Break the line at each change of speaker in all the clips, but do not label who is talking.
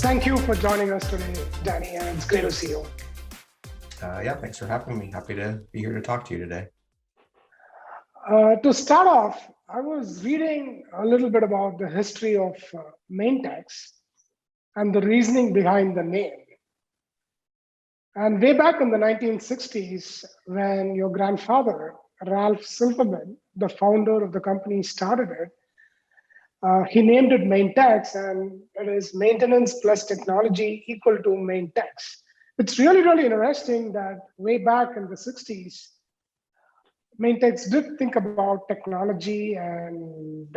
Thank you for joining us today, Danny, and it's great to see you.
Yeah, thanks for having me. Happy to be here to talk to you today.
To start off, I was reading a little bit about the history of Maintex and the reasoning behind the name. And way back in the 1960s, when your grandfather, Ralph Silverman, the founder of the company, started it, he named it Maintex, and it is maintenance plus technology equal to Maintex. It's really, really interesting that way back in the 60s, Maintex did think about technology, and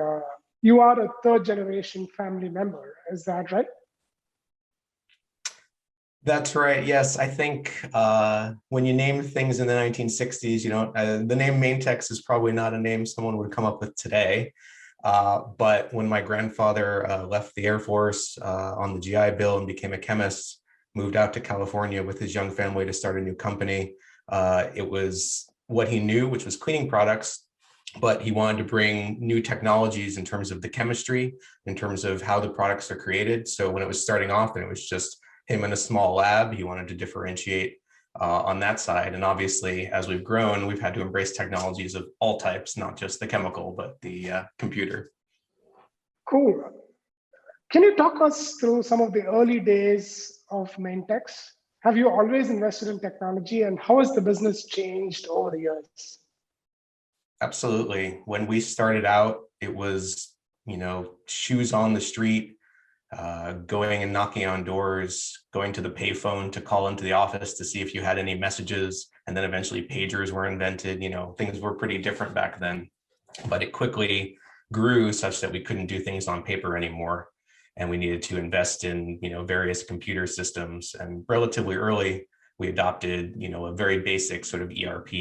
you are a third generation family member. Is that right?
That's right. Yes, I think when you name things in the 1960s, the name Maintex is probably not a name someone would come up with today. But when my grandfather left the Air Force on the GI Bill and became a chemist, moved out to California with his young family to start a new company, it was what he knew, which was cleaning products, but he wanted to bring new technologies in terms of the chemistry, in terms of how the products are created. So when it was starting off and it was just him in a small lab, he wanted to differentiate on that side. And obviously, as we've grown, we've had to embrace technologies of all types, not just the chemical, but the computer.
Cool. Can you talk us through some of the early days of Maintex? Have you always invested in technology, and how has the business changed over the years?
Absolutely. When we started out, it was, shoes on the street, going and knocking on doors, going to the payphone to call into the office to see if you had any messages. And then eventually pagers were invented. Things were pretty different back then, but it quickly grew such that we couldn't do things on paper anymore. And we needed to invest in, various computer systems. And relatively early, we adopted, a very basic sort of ERP.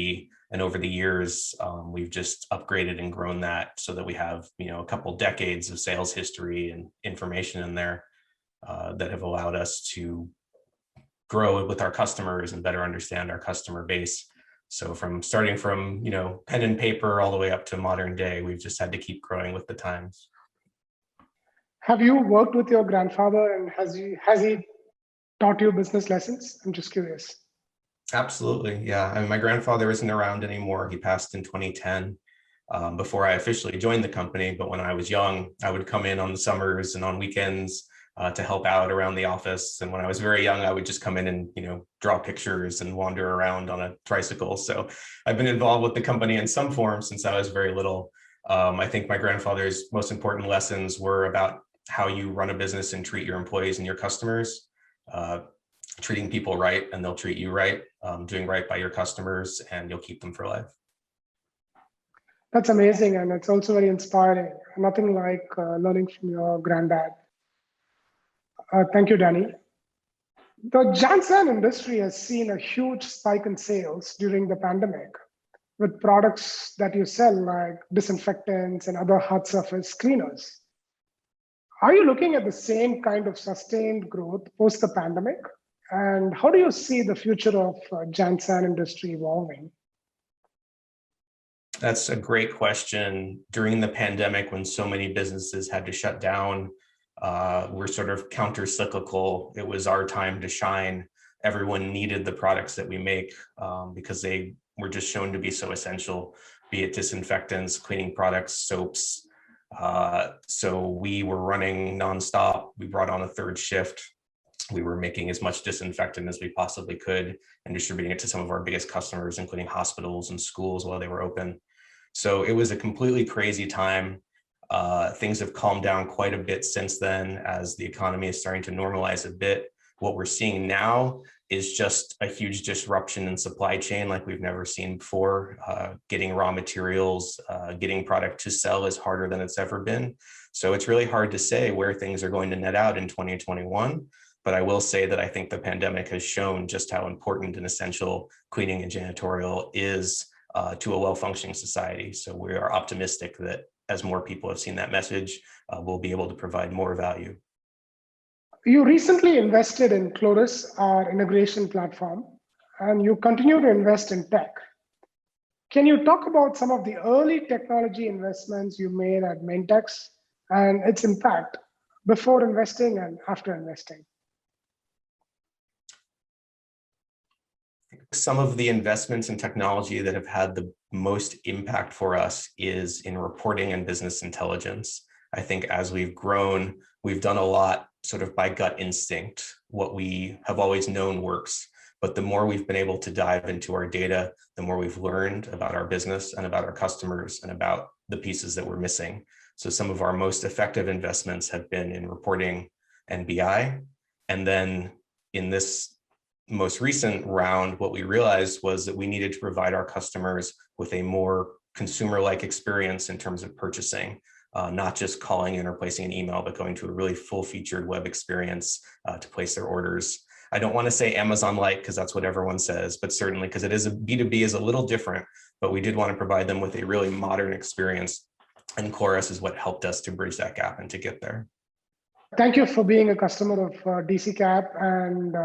And over the years, we've just upgraded and grown that so that we have, a couple decades of sales history and information in there that have allowed us to grow with our customers and better understand our customer base. So starting from, pen and paper all the way up to modern day, we've just had to keep growing with the times.
Have you worked with your grandfather, and has he taught you business lessons? I'm just curious.
Absolutely. Yeah. I mean, my grandfather isn't around anymore. He passed in 2010 before I officially joined the company. But when I was young, I would come in on the summers and on weekends to help out around the office. And when I was very young, I would just come in and, draw pictures and wander around on a tricycle. So I've been involved with the company in some form since I was very little. I think my grandfather's most important lessons were about how you run a business and treat your employees and your customers. Treating people right, and they'll treat you right, doing right by your customers, and you'll keep them for life.
That's amazing, and it's also very inspiring. Nothing like learning from your granddad. Thank you, Danny. The JanSan industry has seen a huge spike in sales during the pandemic with products that you sell like disinfectants and other hard surface cleaners. Are you looking at the same kind of sustained growth post the pandemic? And how do you see the future of JanSan industry evolving?
That's a great question. During the pandemic, when so many businesses had to shut down, we're sort of counter-cyclical. It was our time to shine. Everyone needed the products that we make because they were just shown to be so essential, be it disinfectants, cleaning products, soaps. So we were running nonstop. We brought on a third shift. We were making as much disinfectant as we possibly could and distributing it to some of our biggest customers, including hospitals and schools while they were open. So it was a completely crazy time. Things have calmed down quite a bit since then as the economy is starting to normalize a bit. What we're seeing now is just a huge disruption in supply chain like we've never seen before. Getting raw materials, getting product to sell is harder than it's ever been. So it's really hard to say where things are going to net out in 2021. But I will say that I think the pandemic has shown just how important and essential cleaning and janitorial is to a well-functioning society. So we are optimistic that as more people have seen that message, we'll be able to provide more value.
You recently invested in Cloras, our integration platform, and you continue to invest in tech. Can you talk about some of the early technology investments you made at Maintex and its impact before investing and after investing?
some of the investments in technology that have had the most impact for us is in reporting and business intelligence. I think as we've grown, we've done a lot sort of by gut instinct. What we have always known works, but the more we've been able to dive into our data, the more we've learned about our business and about our customers and about the pieces that we're missing. So some of our most effective investments have been in reporting and BI. And then in this most recent round, what we realized was that we needed to provide our customers with a more consumer-like experience in terms of purchasing, not just calling in or placing an email, but going to a really full-featured web experience to place their orders. I don't want to say Amazon-like because that's what everyone says, but certainly because it is B2B is a little different, but we did want to provide them with a really modern experience. And Cloras is what helped us to bridge that gap and to get there.
Thank you for being a customer of DCKAP, and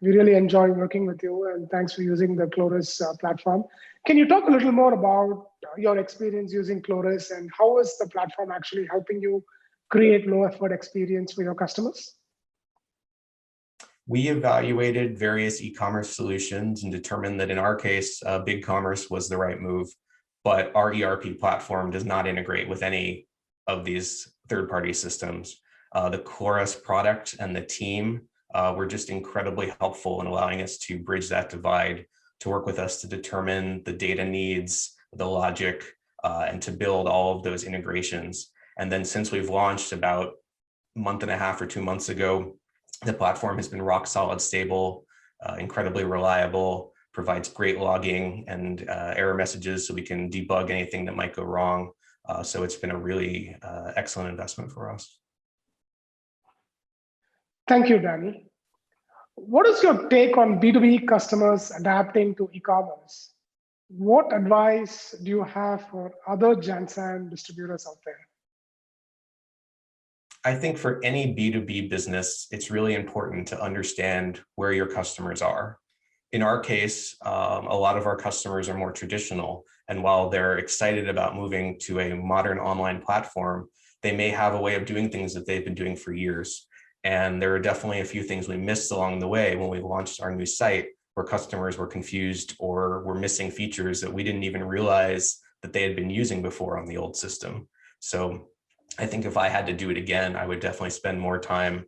we really enjoy working with you, and thanks for using the Cloras platform. Can you talk a little more about your experience using Cloras and how is the platform actually helping you create low effort experience for your customers?
We evaluated various e-commerce solutions and determined that in our case, BigCommerce was the right move, but our ERP platform does not integrate with any of these third-party systems. The Cloras product and the team were just incredibly helpful in allowing us to bridge that divide, to work with us to determine the data needs, the logic, and to build all of those integrations. And then since we've launched about a month and a half or 2 months ago, the platform has been rock solid, stable, incredibly reliable, provides great logging and error messages so we can debug anything that might go wrong. So it's been a really excellent investment for us.
Thank you, Danny. What is your take on B2B customers adapting to e-commerce? What advice do you have for other JanSan distributors out there?
I think for any B2B business, it's really important to understand where your customers are. In our case, a lot of our customers are more traditional, and while they're excited about moving to a modern online platform, they may have a way of doing things that they've been doing for years. And there are definitely a few things we missed along the way when we launched our new site, where customers were confused or were missing features that we didn't even realize that they had been using before on the old system. So I think if I had to do it again, I would definitely spend more time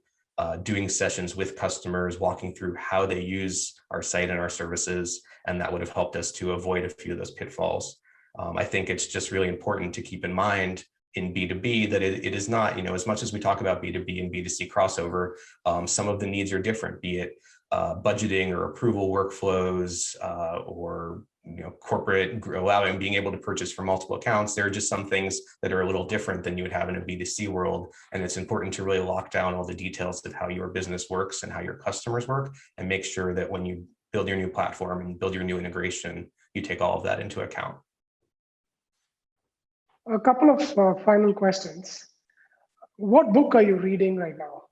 doing sessions with customers, walking through how they use our site and our services, and that would have helped us to avoid a few of those pitfalls. I think it's just really important to keep in mind in B2B that it is not, as much as we talk about B2B and B2C crossover, some of the needs are different, be it budgeting or approval workflows or corporate being able to purchase from multiple accounts. There are just some things that are a little different than you would have in a B2C world. And it's important to really lock down all the details of how your business works and how your customers work, and make sure that when you build your new platform and build your new integration, you take all of that into account.
A couple of final questions. What book are you reading right now?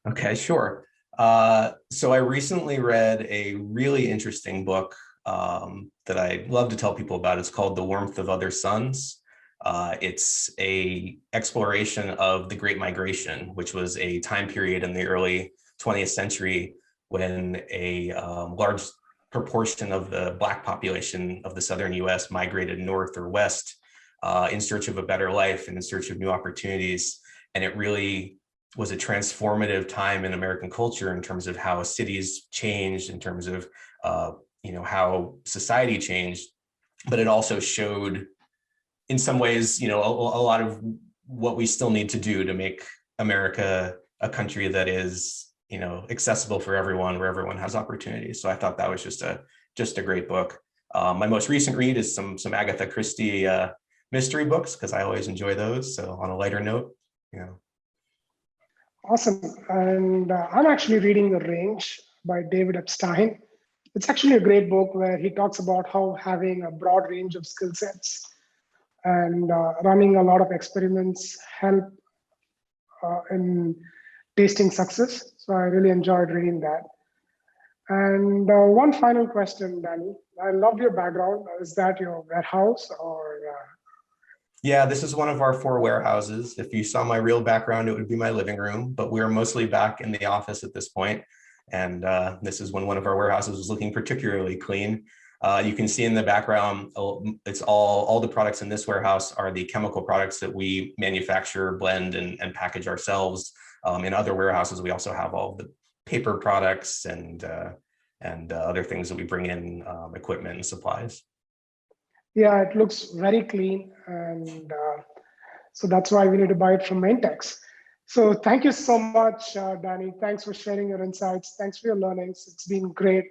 Okay, sure. So I recently read a really interesting book that I'd love to tell people about. It's called The Warmth of Other Suns. It's a exploration of the Great Migration, which was a time period in the early 20th century when a large proportion of the Black population of the southern US migrated north or west in search of a better life and in search of new opportunities. And it really was a transformative time in American culture in terms of how cities changed, in terms of how society changed. But it also showed, in some ways, a lot of what we still need to do to make America a country that is accessible for everyone, where everyone has opportunities. So I thought that was just a great book. My most recent read is some Agatha Christie mystery books, because I always enjoy those. So on a lighter note,
Awesome. And I'm actually reading The Range by David Epstein. It's actually a great book where he talks about how having a broad range of skill sets and running a lot of experiments help in tasting success. So I really enjoyed reading that. And one final question, Danny. I love your background. Is that your warehouse or?
Yeah, this is one of our 4 warehouses. If you saw my real background, it would be my living room, but we're mostly back in the office at this point. And this is when one of our warehouses was looking particularly clean. You can see in the background, it's all the products in this warehouse are the chemical products that we manufacture, blend, and package ourselves. In other warehouses, we also have all the paper products and other things that we bring in, equipment and supplies.
Yeah, it looks very clean, and so that's why we need to buy it from Maintex. So thank you so much, Danny. Thanks for sharing your insights. Thanks for your learnings. It's been great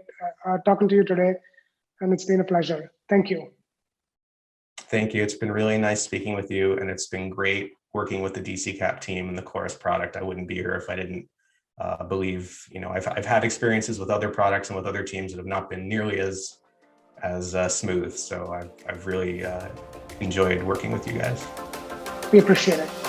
talking to you today, and it's been a pleasure. Thank you.
Thank you. It's been really nice speaking with you, and it's been great working with the DCKAP team and the Cloras product. I wouldn't be here if I didn't believe, I've had experiences with other products and with other teams that have not been nearly as smooth. So I've really enjoyed working with you guys.
We appreciate it.